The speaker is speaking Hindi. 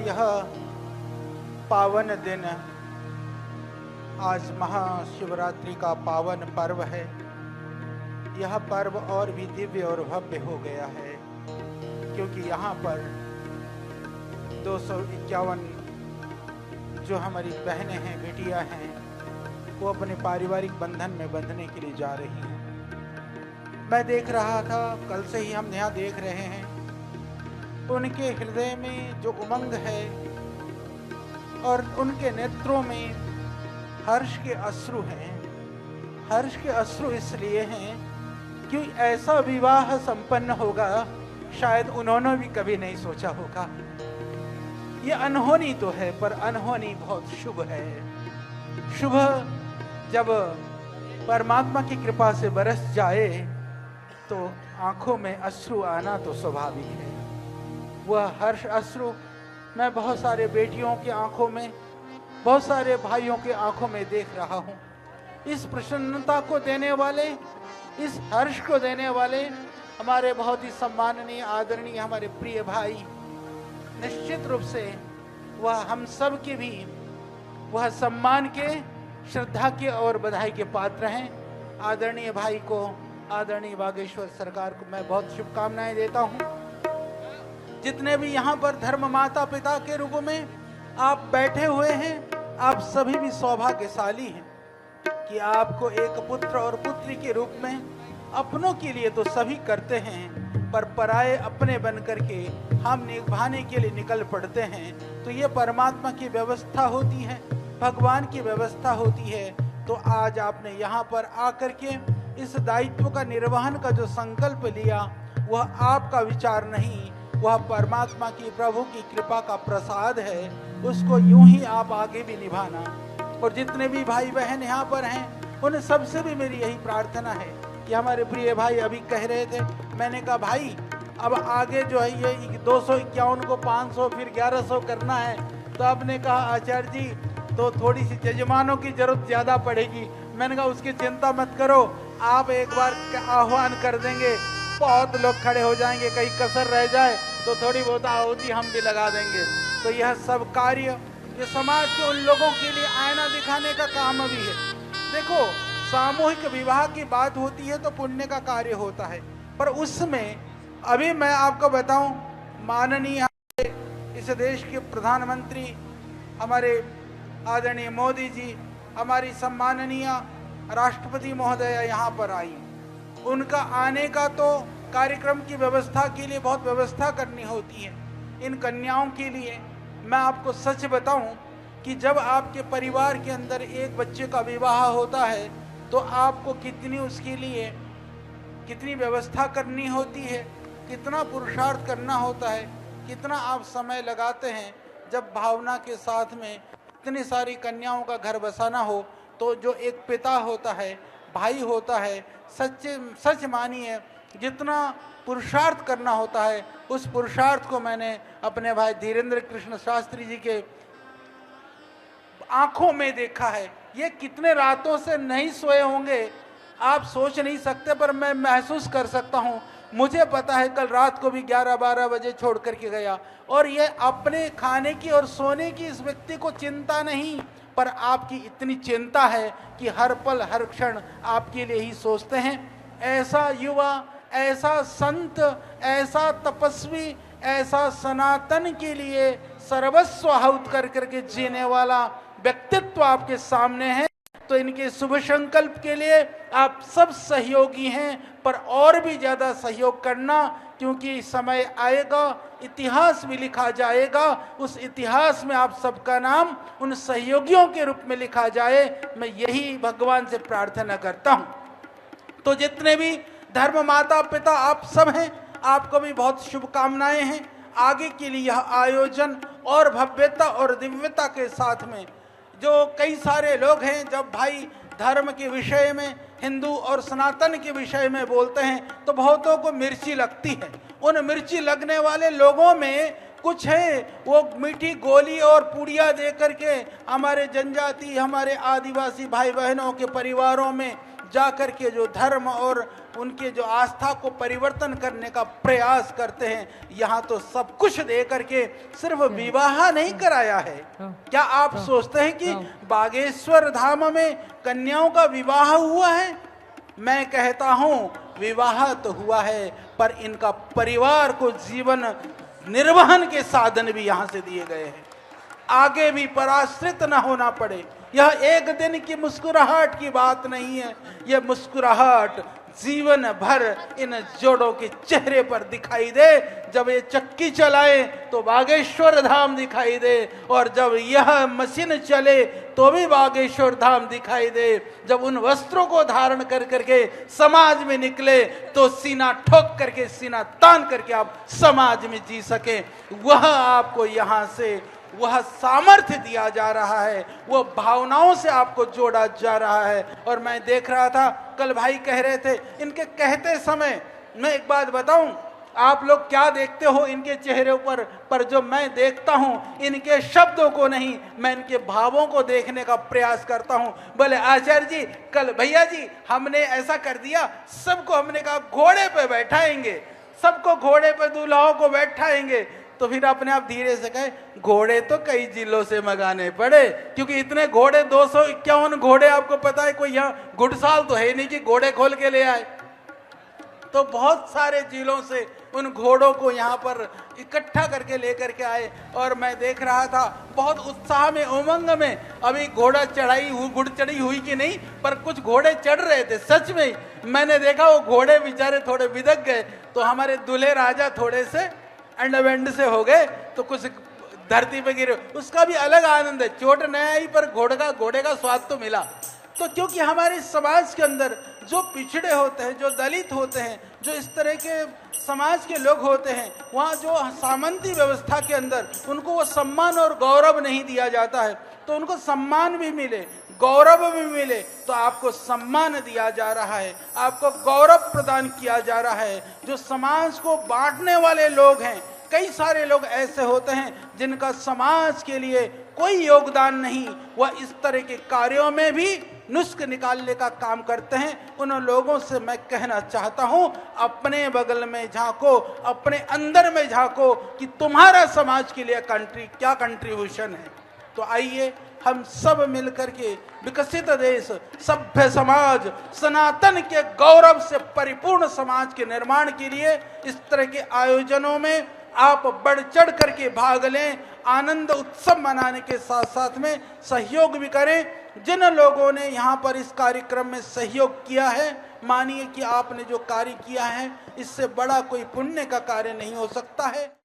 यह पावन दिन, आज महाशिवरात्रि का पावन पर्व है। यह पर्व और भी दिव्य और भव्य हो गया है, क्योंकि यहाँ पर 251 जो हमारी बहनें हैं, बेटियां हैं, वो अपने पारिवारिक बंधन में बंधने के लिए जा रही हैं। मैं देख रहा था, कल से ही हम यहाँ देख रहे हैं, उनके हृदय में जो उमंग है और उनके नेत्रों में हर्ष के अश्रु हैं। हर्ष के अश्रु इसलिए हैं कि ऐसा विवाह संपन्न होगा, शायद उन्होंने भी कभी नहीं सोचा होगा। ये अनहोनी तो है, पर अनहोनी बहुत शुभ है। शुभ जब परमात्मा की कृपा से बरस जाए तो आंखों में अश्रु आना तो स्वाभाविक है। वह हर्ष अश्रु मैं बहुत सारे बेटियों की आंखों में, बहुत सारे भाइयों की आंखों में देख रहा हूँ। इस प्रसन्नता को देने वाले, इस हर्ष को देने वाले हमारे बहुत ही सम्माननीय, आदरणीय हमारे प्रिय भाई, निश्चित रूप से वह हम सब के भी वह सम्मान के, श्रद्धा के और बधाई के पात्र हैं। आदरणीय भाई को, आदरणीय बागेश्वर सरकार को मैं बहुत शुभकामनाएं देता हूँ। जितने भी यहाँ पर धर्म माता पिता के रूप में आप बैठे हुए हैं, आप सभी भी सौभाग्यशाली हैं कि आपको एक पुत्र और पुत्री के रूप में, अपनों के लिए तो सभी करते हैं, पर पराये अपने बन करके हम निभाने के लिए निकल पड़ते हैं। तो ये परमात्मा की व्यवस्था होती है, भगवान की व्यवस्था होती है। तो आज आपने यहाँ पर आकर के इस दायित्व का निर्वहन का जो संकल्प लिया, वह आपका विचार नहीं, वह परमात्मा की, प्रभु की कृपा का प्रसाद है। उसको यूं ही आप आगे भी निभाना। और जितने भी भाई बहन यहाँ पर हैं, उन सबसे भी मेरी यही प्रार्थना है कि हमारे प्रिय भाई अभी कह रहे थे, मैंने कहा भाई अब आगे जो है ये 251 को 500 फिर 1100 करना है। तो आपने कहा आचार्य जी तो थोड़ी सी जजमानों की जरूरत ज़्यादा पड़ेगी। मैंने कहा उसकी चिंता मत करो, आप एक बार आह्वान कर देंगे, बहुत लोग खड़े हो जाएंगे, कहीं कसर रह जाए तो थोड़ी बहुत आहुति हम भी लगा देंगे। तो यह सब कार्य ये समाज के उन लोगों के लिए आईना दिखाने का काम भी है। देखो, सामूहिक विवाह की बात होती है तो पुण्य का कार्य होता है, पर उसमें अभी मैं आपको बताऊं, माननीय इस देश के प्रधानमंत्री हमारे आदरणीय मोदी जी, हमारी सम्माननीय राष्ट्रपति महोदया यहाँ पर आई। उनका आने का तो कार्यक्रम की व्यवस्था के लिए बहुत व्यवस्था करनी होती है। इन कन्याओं के लिए मैं आपको सच बताऊं कि जब आपके परिवार के अंदर एक बच्चे का विवाह होता है तो आपको कितनी उसके लिए कितनी व्यवस्था करनी होती है, कितना पुरुषार्थ करना होता है, कितना आप समय लगाते हैं। जब भावना के साथ में इतनी सारी कन्याओं का घर बसाना हो तो जो एक पिता होता है, भाई होता है, सच मानिए जितना पुरुषार्थ करना होता है, उस पुरुषार्थ को मैंने अपने भाई धीरेन्द्र कृष्ण शास्त्री जी के आंखों में देखा है। ये कितने रातों से नहीं सोए होंगे, आप सोच नहीं सकते, पर मैं महसूस कर सकता हूँ। मुझे पता है कल रात को भी 11-12 बजे छोड़ करके गया। और ये अपने खाने की और सोने की इस व्यक्ति को चिंता नहीं, पर आपकी इतनी चिंता है कि हर पल हर क्षण आपके लिए ही सोचते हैं। ऐसा युवा, ऐसा संत, ऐसा तपस्वी, ऐसा सनातन के लिए सर्वस्व आहुत कर करके जीने वाला व्यक्तित्व आपके सामने है। तो इनके शुभ संकल्प के लिए आप सब सहयोगी हैं, पर और भी ज़्यादा सहयोग करना, क्योंकि समय आएगा, इतिहास भी लिखा जाएगा। उस इतिहास में आप सबका नाम उन सहयोगियों के रूप में लिखा जाए, मैं यही भगवान से प्रार्थना करता हूँ। तो जितने भी धर्म माता पिता आप सब हैं, आपको भी बहुत शुभकामनाएं हैं। आगे के लिए यह आयोजन और भव्यता और दिव्यता के साथ में जो कई सारे लोग हैं, जब भाई धर्म के विषय में, हिंदू और सनातन के विषय में बोलते हैं तो बहुतों को मिर्ची लगती है। उन मिर्ची लगने वाले लोगों में कुछ है वो मीठी गोली और पूड़िया दे करके हमारे जनजाति, हमारे आदिवासी भाई बहनों के परिवारों में जाकर के जो धर्म और उनके जो आस्था को परिवर्तन करने का प्रयास करते हैं, यहाँ तो सब कुछ दे करके सिर्फ विवाह नहीं कराया है। क्या आप सोचते हैं कि बागेश्वर धाम में कन्याओं का विवाह हुआ है? मैं कहता हूँ विवाह तो हुआ है, पर इनका परिवार को जीवन निर्वहन के साधन भी यहाँ से दिए गए हैं, आगे भी पराश्रित न होना पड़े। यह एक दिन की मुस्कुराहट की बात नहीं है, यह मुस्कुराहट जीवन भर इन जोड़ों के चेहरे पर दिखाई दे। जब ये चक्की चलाए तो बागेश्वर धाम दिखाई दे, और जब यह मशीन चले तो भी बागेश्वर धाम दिखाई दे। जब उन वस्त्रों को धारण कर करके समाज में निकले तो सीना ठोक करके, सीना तान करके आप समाज में जी सके, वह आपको यहाँ से वह सामर्थ्य दिया जा रहा है, वह भावनाओं से आपको जोड़ा जा रहा है। और मैं देख रहा था, कल भाई कह रहे थे, इनके कहते समय मैं एक बात बताऊं, आप लोग क्या देखते हो इनके चेहरे पर जो मैं देखता हूं, इनके शब्दों को नहीं, मैं इनके भावों को देखने का प्रयास करता हूं। बोले आचार्य जी, कल भैया जी हमने ऐसा कर दिया, सबको हमने कहा घोड़े पे बैठाएंगे, सबको घोड़े पे दूल्हाओं को बैठाएंगे। तो फिर अपने आप धीरे से कहे, घोड़े तो कई जिलों से मंगाने पड़े, क्योंकि इतने घोड़े 251 घोड़े, आपको पता है कोई यहाँ गुड़साल तो है नहीं कि घोड़े खोल के ले आए। तो बहुत सारे जिलों से उन घोड़ों को यहाँ पर इकट्ठा करके लेकर के आए, और मैं देख रहा था बहुत उत्साह में, उमंग में। अभी घोड़ा गुड़ चढ़ी हुई कि नहीं, पर कुछ घोड़े चढ़ रहे थे। सच में मैंने देखा वो घोड़े बेचारे थोड़े बिदक गए, तो हमारे दूल्हे राजा थोड़े से अंडवेंड से हो गए, तो कुछ धरती पे गिरे। उसका भी अलग आनंद है, चोट नहीं आई पर घोड़े का स्वाद तो मिला। तो क्योंकि हमारे समाज के अंदर जो पिछड़े होते हैं, जो दलित होते हैं, जो इस तरह के समाज के लोग होते हैं, वहाँ जो सामंती व्यवस्था के अंदर उनको वो सम्मान और गौरव नहीं दिया जाता है, तो उनको सम्मान भी मिले, गौरव भी मिले। तो आपको सम्मान दिया जा रहा है, आपको गौरव प्रदान किया जा रहा है। जो समाज को बांटने वाले लोग हैं, कई सारे लोग ऐसे होते हैं जिनका समाज के लिए कोई योगदान नहीं, वह इस तरह के कार्यों में भी नुस्ख निकालने का काम करते हैं। उन लोगों से मैं कहना चाहता हूं, अपने बगल में झांको, अपने अंदर में झांको कि तुम्हारा समाज के लिए क्या कंट्रीब्यूशन है। तो आइए हम सब मिलकर के विकसित देश, सभ्य समाज, सनातन के गौरव से परिपूर्ण समाज के निर्माण के लिए इस तरह के आयोजनों में आप बढ़ चढ़ करके भाग लें। आनंद उत्सव मनाने के साथ साथ में सहयोग भी करें। जिन लोगों ने यहाँ पर इस कार्यक्रम में सहयोग किया है, मानिए कि आपने जो कार्य किया है, इससे बड़ा कोई पुण्य का कार्य नहीं हो सकता है।